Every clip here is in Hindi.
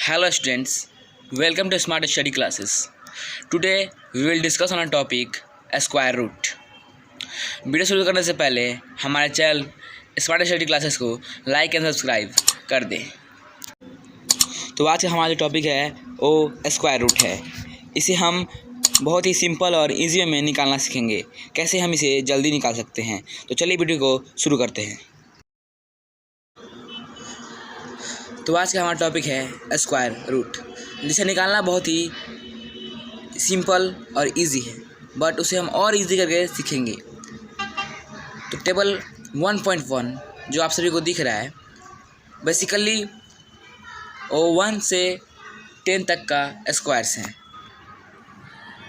Hello students, welcome to Smart Study Classes. Today we will discuss on a topic square root. Video शुरू करने से पहले हमारे चैनल स्मार्ट स्टडी क्लासेस को लाइक एंड सब्सक्राइब कर दें। तो आज का हमारा जो टॉपिक है वो स्क्वायर रूट है। इसे हम बहुत ही सिंपल और इजी में निकालना सीखेंगे, कैसे हम इसे जल्दी निकाल सकते हैं। तो चलिए वीडियो को शुरू करते हैं। तो आज का हमारा टॉपिक है स्क्वायर रूट, जिसे निकालना बहुत ही सिंपल और इजी है, बट उसे हम और इजी करके सीखेंगे। तो टेबल 1.1 जो आप सभी को दिख रहा है, बेसिकली वो 1 से 10 तक का स्क्वायर्स हैं।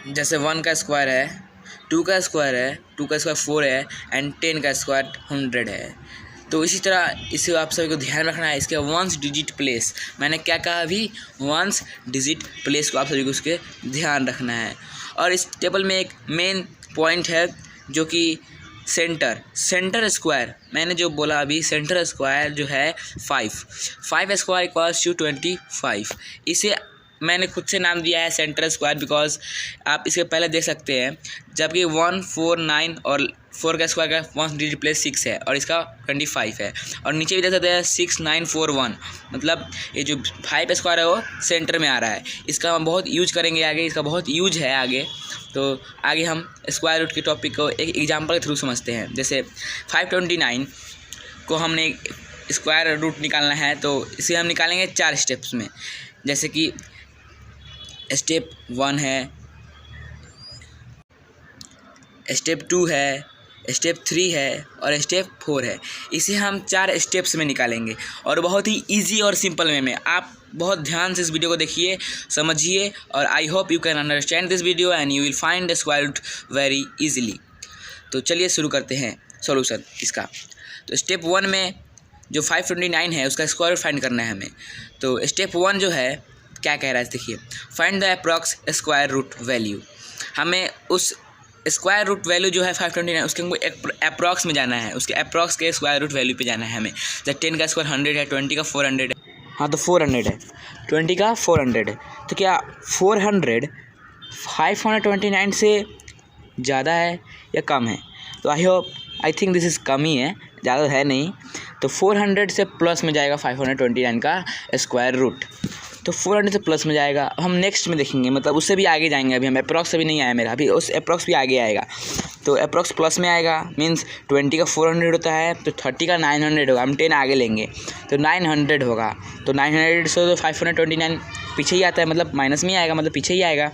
जैसे 1 का स्क्वायर है, 2 का स्क्वायर है, 2 का स्क्वायर 4 है एंड 10 का स्क्वायर 100 है। तो इसी तरह इसे आप सभी को ध्यान रखना है। इसके 1 डिजिट प्लेस, मैंने क्या कहा अभी, 1 डिजिट प्लेस को आप सभी को उसके ध्यान रखना है। और इस टेबल में एक मेन पॉइंट है जो कि सेंटर स्क्वायर, मैंने जो बोला अभी, सेंटर स्क्वायर जो है 5 स्क्वायर इक्वल्स टू 25। इसे मैंने खुद से नाम दिया है सेंटर स्क्वायर बिकॉज आप इसके पहले देख सकते हैं, जबकि 1, 4, 9 और 4 का स्क्वायर का 1 डिजिट प्लेस 6 है और इसका 25 है। और नीचे भी देख सकते हैं 6, 9, 4, 1, मतलब ये जो 5 स्क्वायर है वो सेंटर में आ रहा है। इसका हम बहुत यूज करेंगे आगे, इसका बहुत यूज है आगे। तो आगे हम स्क्वायर रूट के टॉपिक को एक एग्जाम्पल के थ्रू समझते हैं। जैसे 529 को हमने स्क्वायर रूट निकालना है, तो इसे हम निकालेंगे 4 स्टेप्स में। जैसे कि स्टेप 1 है, स्टेप 2 है, स्टेप 3 है और स्टेप 4 है। इसे हम 4 स्टेप्स में निकालेंगे और बहुत ही इजी और सिंपल वे में। आप बहुत ध्यान से इस वीडियो को देखिए, समझिए, और I hope you can understand this video and you will find the square root very easily. तो चलिए शुरू करते हैं सॉल्यूशन इसका। तो स्टेप 1 में जो 529 है उसका स्क्वायर रूट फाइंड करना है हमें। तो स्टेप 1 जो है क्या कह रहा है देखिए, find the approx square root value. हमें उस स्क्वायर रूट वैल्यू जो है 529 उसके हमको अप्रॉक्स में जाना है, उसके अप्रॉक्स के स्क्वायर रूट वैल्यू पे जाना है हमें। जब 10 का स्क्वायर 100 है, 20 का 400 है, हाँ तो 400 है, 20 का 400 है। तो क्या 400 529 से ज़्यादा है या कम है? तो आई थिंक दिस इज़ कम ही है, ज़्यादा है नहीं। तो 400 से प्लस में जाएगा 529 का स्क्वायर रूट। तो 400 से प्लस में जाएगा। हम नेक्स्ट में देखेंगे, मतलब उससे भी आगे जाएंगे। अभी हम अप्रॉक्स अभी नहीं आया मेरा, अभी उस अप्रॉक्स भी आगे आएगा। तो अप्रॉक्स प्लस में आएगा, मीन्स 20 का 400 होता है तो 30 का 900 होगा। हम 10 आगे लेंगे तो 900 होगा। तो 900 से तो 529 पीछे ही आता है, मतलब माइनस में ही आएगा, मतलब पीछे ही आएगा।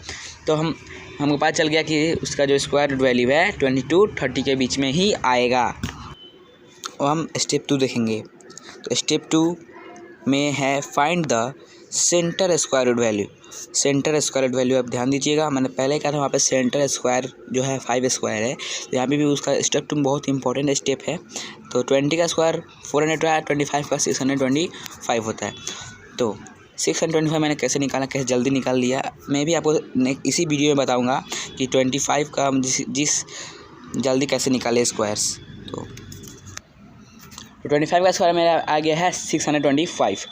तो हमको पता चल गया कि उसका जो स्क्वायर रूट वैल्यू है 22 30 के बीच में ही आएगा। और हम स्टेप 2 देखेंगे। तो स्टेप 2 में है find the centre square root value. Centre square root value आप ध्यान दीजिएगा, मैंने पहले कहा था वहाँ पे सेंटर स्क्वायर जो है 5 स्क्वायर है, तो यहाँ पे भी उसका स्टेप 2 बहुत इंपॉर्टेंट स्टेप है। तो 20 का स्क्वायर 400 है, 25 का 625 होता है। तो 625 मैंने कैसे निकाला, कैसे जल्दी निकाल लिया, मैं भी आपको इसी वीडियो में बताऊँगा कि 25 का जिस जल्दी कैसे निकाले स्क्वायर्स। तो 25 का स्क्वायर मेरा आ गया है 625।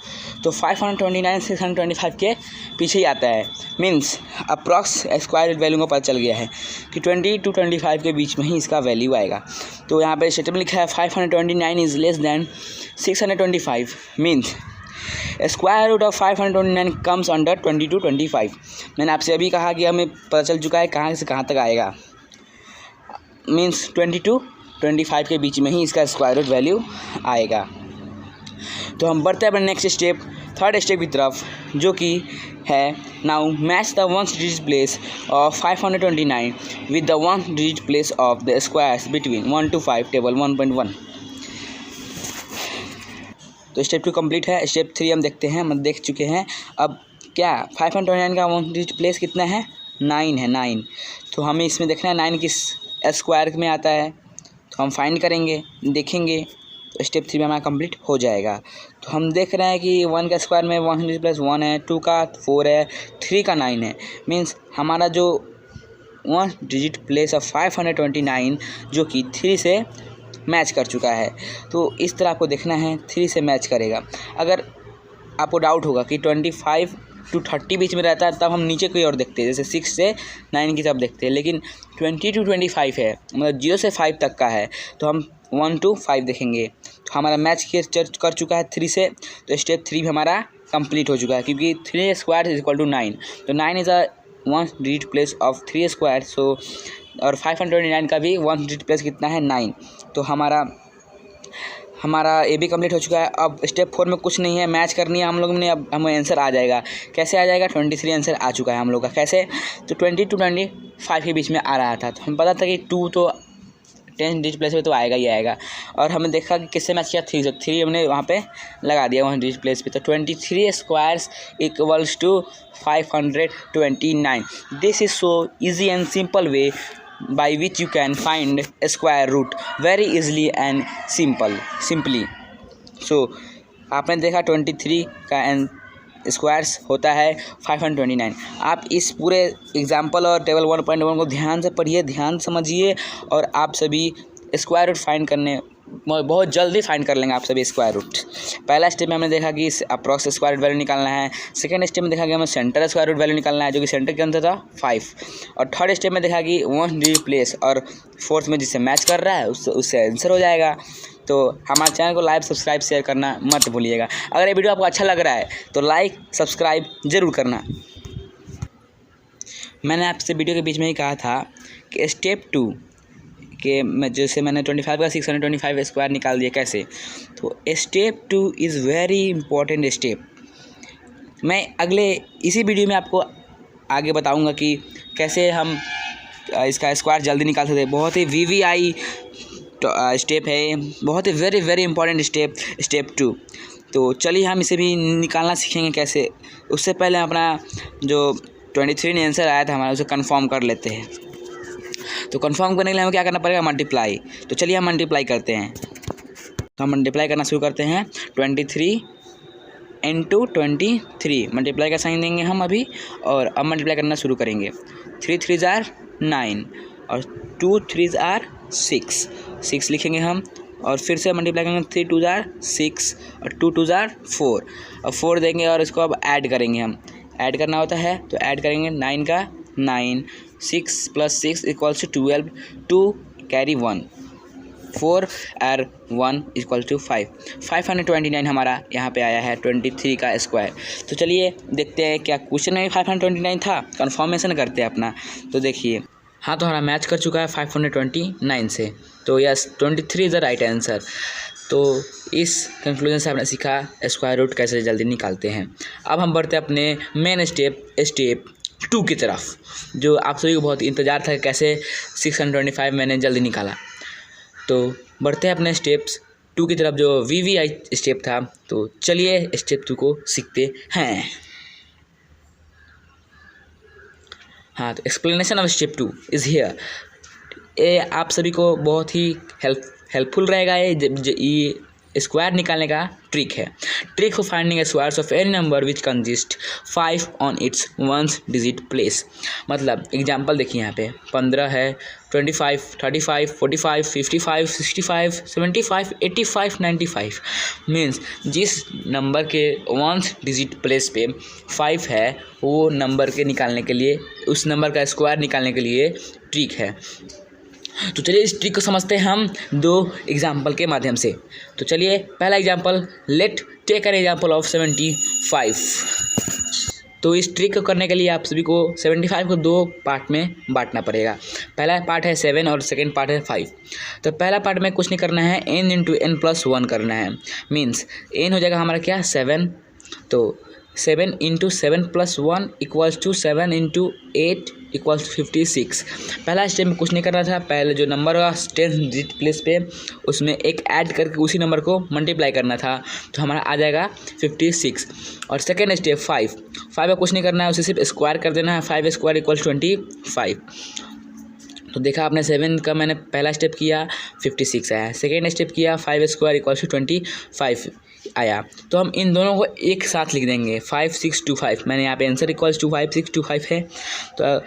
तो 529 625 के पीछे ही आता है, means approx square root value को पता चल गया है कि 20 to 25 के बीच में ही इसका वैल्यू आएगा। तो यहाँ पे स्टेटमेंट लिखा है 529 is less than 625, means square root of 529 comes under 20 to 25। मैंने आपसे अभी कहा कि हमें पता चल चुका है कहाँ से कहाँ तक आएगा, मीन्स 20 to 25 के बीच में ही इसका स्क्वायर रूट वैल्यू आएगा। तो हम बढ़ते हैं अपने नेक्स्ट स्टेप, थर्ड स्टेप की तरफ, जो कि है now match the 1 digit place of 529 with the 1 digit place of the squares between 1 to 5 table 1.1। तो स्टेप 2 कंप्लीट है। स्टेप 3 हम देखते हैं, हम देख चुके हैं। अब क्या 529 का 1 डिजिट प्लेस कितना है, 9 है, 9। तो हमें इसमें देखना है 9 किस स्क्वायर में आता है, तो हम फाइंड करेंगे, देखेंगे। तो स्टेप 3 में हमारा कंप्लीट हो जाएगा। तो हम देख रहे हैं कि 1 का स्क्वायर में 100 + 1 है, 2 का 4 है, 3 का 9 है, मीन्स हमारा जो 1 डिजिट प्लेस ऑफ 529 जो कि 3 से मैच कर चुका है। तो इस तरह आपको देखना है, 3 से मैच करेगा। अगर आपको डाउट होगा कि 25 to 30 बीच में रहता है तब हम नीचे की ओर देखते हैं, जैसे 6 से 9 की तरफ देखते हैं, लेकिन 20 to 25 है, मतलब 0 से 5 तक का है, तो हम 1 to 5 देखेंगे। तो हमारा मैच कर चुका है 3 से, तो स्टेप 3 भी हमारा कंप्लीट हो चुका है, क्योंकि 3 स्क्वायर इज इक्वल टू 9, तो 9 is a 1 digit place of 3 square, so और 529 का भी 1 डिजिट प्लेस कितना है 9, तो हमारा ये भी कंप्लीट हो चुका है। अब स्टेप 4 में कुछ नहीं है, मैच करनी है हम लोग ने, अब हमें आंसर आ जाएगा। कैसे आ जाएगा? 23 आंसर आ चुका है हम लोग का। कैसे? तो 20 to 25 के बीच में आ रहा था, तो हम पता था कि 2 तो 10 डिजिट प्लेस पे तो आएगा ही आएगा, और हमने देखा कि किससे मैच किया 3 से, 3 हमने वहाँ पे लगा दिया 1 डिजिट प्लेस पे, तो 23 squares equals to 529। This is so easy and simple way by which you can find a square root very easily and simply. So आपने देखा 23 का स्क्वायर्स होता है 529। आप इस पूरे एग्जाम्पल और टेबल 1.1 को ध्यान से पढ़िए, ध्यान समझिए, और आप सभी स्क्वायर रूट फाइंड करने बहुत जल्दी फाइंड कर लेंगे आप सभी स्क्वायर रूट। पहला स्टेप में हमने देखा कि अप्रॉक्स स्क्वायर रूट वैल्यू निकालना है, सेकंड स्टेप में देखा कि हमें सेंटर स्क्वायर रूट वैल्यू निकालना है, जो कि सेंटर के अंदर था 5, और थर्ड स्टेप में देखा कि 1 डिजिट प्लेस, और फोर्थ में जिससे मैच कर रहा है उससे आंसर हो जाएगा। तो हमारे चैनल को लाइक, सब्सक्राइब, शेयर करना मत भूलिएगा। अगर ये वीडियो आपको अच्छा लग रहा है तो लाइक, सब्सक्राइब ज़रूर करना। मैंने आपसे वीडियो के बीच में ही कहा था कि स्टेप 2 कि जैसे मैंने 25 का 625 स्क्वायर निकाल दिया, कैसे? तो step 2 is very important step. मैं इसी वीडियो में आपको आगे बताऊंगा कि कैसे हम इसका स्क्वायर जल्दी निकाल सकते हैं। बहुत ही VVI स्टेप है, बहुत ही वेरी इंपॉर्टेंट स्टेप 2। तो चलिए हम इसे भी निकालना सीखेंगे कैसे। उससे पहले अपना जो 23 ने आंसर आया था हमारा, उसे कंफर्म कर लेते हैं। तो कंफर्म करने के लिए हमें क्या करना पड़ेगा? मल्टीप्लाई। तो चलिए हम मल्टीप्लाई करते हैं। तो हम मल्टीप्लाई करना शुरू करते हैं। 23 इंटू 23 मल्टीप्लाई का साइन देंगे हम अभी, और अब मल्टीप्लाई करना शुरू करेंगे। 3 3 जार 9 और 2 3 जार 6 लिखेंगे हम, और फिर से मल्टीप्लाई करेंगे। 3 2 जार 6 और 2 2 जार 4, और 4 देंगे, और इसको अब ऐड करेंगे हम। ऐड करना होता है तो ऐड करेंगे 9 का 9, 6 + 6 = 12, 2 कैरी 1, 4 और 1 = 5। 529 हमारा यहाँ पे आया है 23 का स्क्वायर। तो चलिए देखते हैं क्या क्वेश्चन में 529 था, कंफर्मेशन करते हैं अपना। तो देखिए, हाँ, तो हमारा मैच कर चुका है 529 से, तो yes 23 is the right answer. तो इस कंक्लूजन से आपने सीखा स्क्वायर रूट कैसे जल्दी निकालते हैं। अब हम बढ़ते हैं अपने मेन स्टेप 2 की तरफ, जो आप सभी को बहुत इंतज़ार था कैसे 625 मैंने जल्दी निकाला। तो बढ़ते हैं अपने स्टेप्स 2 की तरफ, जो VVI स्टेप था। तो चलिए स्टेप 2 को सीखते हैं। हाँ, तो explanation of step 2 is here. ये आप सभी को बहुत ही हेल्पफुल रहेगा। ये स्क्वायर निकालने का ट्रिक है। Trick for finding squares of any number which consist 5 on it's 1 digit place. मतलब एग्जांपल देखिए, यहाँ पे 15 है, 25, 35, 45, 55, 65, 75, 85, 95 मीन्स जिस नंबर के 1 डिजिट प्लेस पे 5 है, वो नंबर के निकालने के लिए, उस नंबर का स्क्वायर निकालने के लिए ट्रिक है। तो चलिए इस ट्रिक को समझते हैं हम 2 एग्जाम्पल के माध्यम से। तो चलिए पहला example, let take an example of 75। तो इस ट्रिक को करने के लिए आप सभी को 75 को 2 पार्ट में बांटना पड़ेगा। पहला पार्ट है 7 और सेकेंड पार्ट है 5। तो पहला पार्ट में कुछ नहीं करना है, n × n + 1 करना है। मीन्स n हो जाएगा हमारा क्या 7, तो 7 × 7 + 1 = 7 × 8 = 56। पहला स्टेप में कुछ नहीं करना था, पहले जो नंबर का 10 डिजिट प्लेस पे उसमें एक ऐड करके उसी नंबर को मल्टीप्लाई करना था, तो हमारा आ जाएगा 56। और सेकेंड स्टेप 5 में कुछ नहीं करना है, उसे सिर्फ स्क्वायर कर देना है। 5 स्क्वायर = 25। तो देखा आपने 7 का मैंने पहला स्टेप किया 56 आया, सेकेंड स्टेप किया 5 स्क्वायर = 25 आया। तो हम इन दोनों को एक साथ लिख देंगे 5625। मैंने यहाँ पे आंसर = 5625 है। तो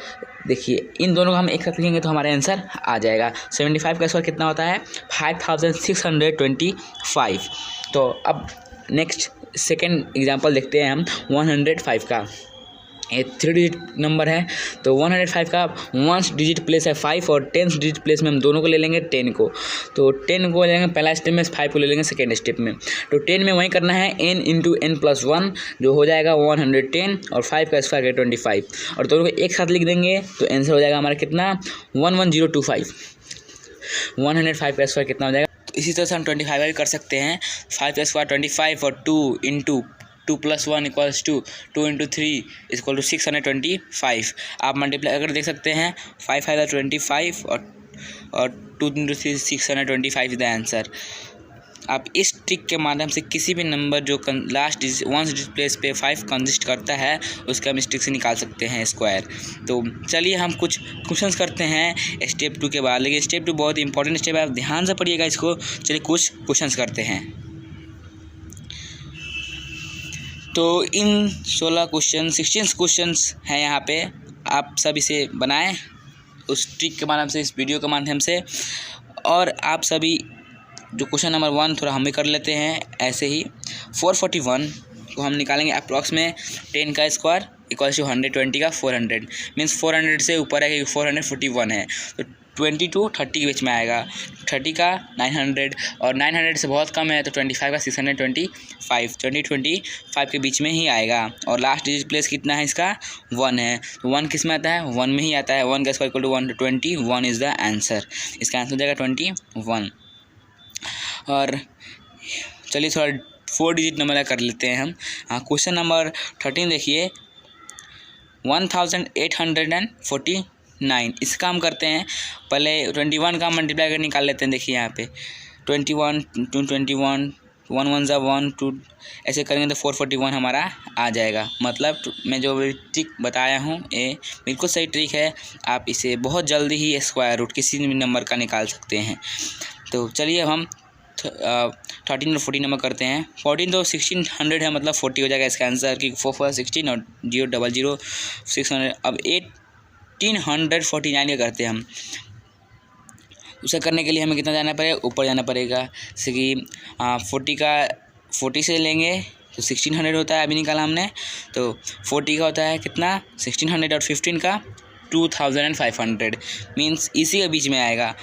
देखिए इन दोनों को हम एक साथ लिखेंगे तो हमारा आंसर आ जाएगा। 75 का स्क्वायर कितना होता है 5625। तो अब नेक्स्ट सेकेंड एग्जांपल देखते हैं हम 105 का। ये 3 डिजिट नंबर है, तो 105 का 1 डिजिट प्लेस है 5 और 10 डिजिट प्लेस में हम दोनों को ले लेंगे 10 को। तो 10 को ले लेंगे पहला स्टेप में, 5 को ले लेंगे सेकेंड स्टेप में। तो 10 में वही करना है n इंटू n+1 जो हो जाएगा 110 और 5 का स्क्वायर 25 और दोनों को एक साथ लिख देंगे तो आंसर हो जाएगा हमारा कितना 11025। 105 का स्क्वायर कितना हो जाएगा। तो इसी तरह से हम 25 भी कर सकते हैं। 5 का स्क्वायर 25 और 2 इंटू 2 + 1 = 2 इंटू 3 = 625। आप मल्टीप्लाई अगर देख सकते हैं 5 5 25 और 2 इंटू 3 625 इज द आंसर। आप इस ट्रिक के माध्यम से किसी भी नंबर जो लास्ट वन डिजिट प्लेस पे 5 कंसिस्ट करता है उसका हम इस ट्रिक से निकाल सकते हैं स्क्वायर। तो चलिए हम कुछ क्वेश्चंस करते हैं स्टेप 2 के बाद, लेकिन स्टेप 2 बहुत ही इंपॉर्टेंट स्टेप है, आप ध्यान से पढ़िएगा इसको। चलिए कुछ क्वेश्चंस करते हैं। तो इन 16 क्वेश्चंस हैं यहाँ पे, आप सब इसे बनाएं उस ट्रिक के माध्यम से, इस वीडियो के माध्यम से। और आप सभी जो क्वेश्चन नंबर 1 थोड़ा हम भी कर लेते हैं ऐसे ही। 441 को हम निकालेंगे अप्रॉक्स में 10 का स्क्वायर = 120 का 400 मीन्स 400 से ऊपर है क्योंकि 441 है, तो 20 to 30 के बीच में आएगा। 30 का 900 और 900 से बहुत कम है तो 25 का 625, 20-25 के बीच में ही आएगा। और लास्ट डिजिट प्लेस कितना है इसका 1 है, तो 1 किस में आता है 1 में ही आता है। 1 का स्क्वायर = 121 इज़ द आंसर। इसका आंसर हो जाएगा 21। और चलिए थोड़ा 4 डिजिट नंबर कर लेते हैं हम। क्वेश्चन नंबर 13 देखिए 1849। इसका हम करते हैं पहले 21 का मल्टीप्लाई कर निकाल लेते हैं। देखिए यहाँ पे 21 2 21 1 1 ज़ा 1 2 ऐसे करेंगे तो 441 हमारा आ जाएगा। मतलब मैं जो भी ट्रिक बताया हूँ ये बिल्कुल सही ट्रिक है, आप इसे बहुत जल्दी ही स्क्वायर रूट किसी भी नंबर का निकाल सकते हैं। तो चलिए हम 13 और 14 नंबर करते हैं। 14 तो 1600 है, मतलब 40 हो जाएगा इसका आंसर कि 4 4 16 और 0 0 0 600। अब 1849 का करते हैं हम। उसे करने के लिए हमें कितना जाना पड़ेगा, ऊपर जाना पड़ेगा। जैसे कि 40 से लेंगे तो 1600 होता है, अभी निकाला हमने। तो 40 का होता है कितना 1600 और 15 का 2500 मीन्स इसी के बीच में आएगा।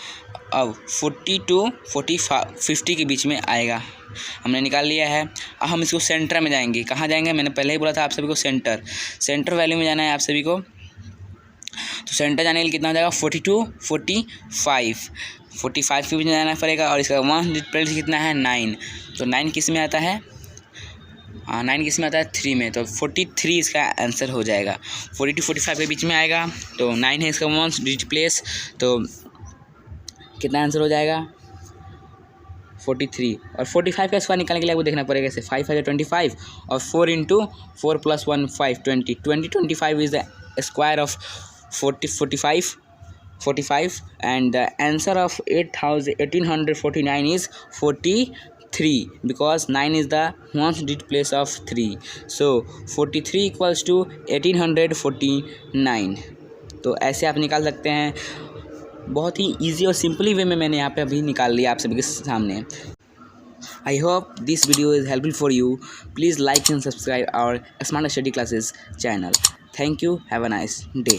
अब 40 to 50 के बीच में आएगा, हमने निकाल लिया है। अब हम इसको सेंटर में जाएंगे। कहाँ जाएंगे, मैंने पहले ही बोला था आप सभी को सेंटर वैल्यू में जाना है आप सभी को। तो सेंटर जाने के लिए कितना हो जाएगा 42 45 के बीच में जाना पड़ेगा। और इसका 1 डिजिट प्लेस कितना है 9, तो 9 किस में आता है 9 किस में आता है 3 में, तो 43 इसका आंसर हो जाएगा। 40 to 45 के बीच में आएगा, तो 9 है इसका 1 डिजिट प्लेस, तो कितना आंसर हो जाएगा 43। और 45 का स्क्वायर निकालने के लिए आपको देखना पड़ेगा ऐसे 5 5 25 और 4 into 4 + 1 5 20 25 is the square of 45 and the answer of 1849 is 43 because 9 is the 1st digit place of 3, so 43 equals to 1849। तो ऐसे आप निकाल सकते हैं, बहुत ही इजी और सिंपली वे में मैंने यहाँ पे अभी निकाल लिया आप सभी के सामने। I hope this video is helpful for you. Please like and subscribe our smart study classes channel. Thank you, have a nice day.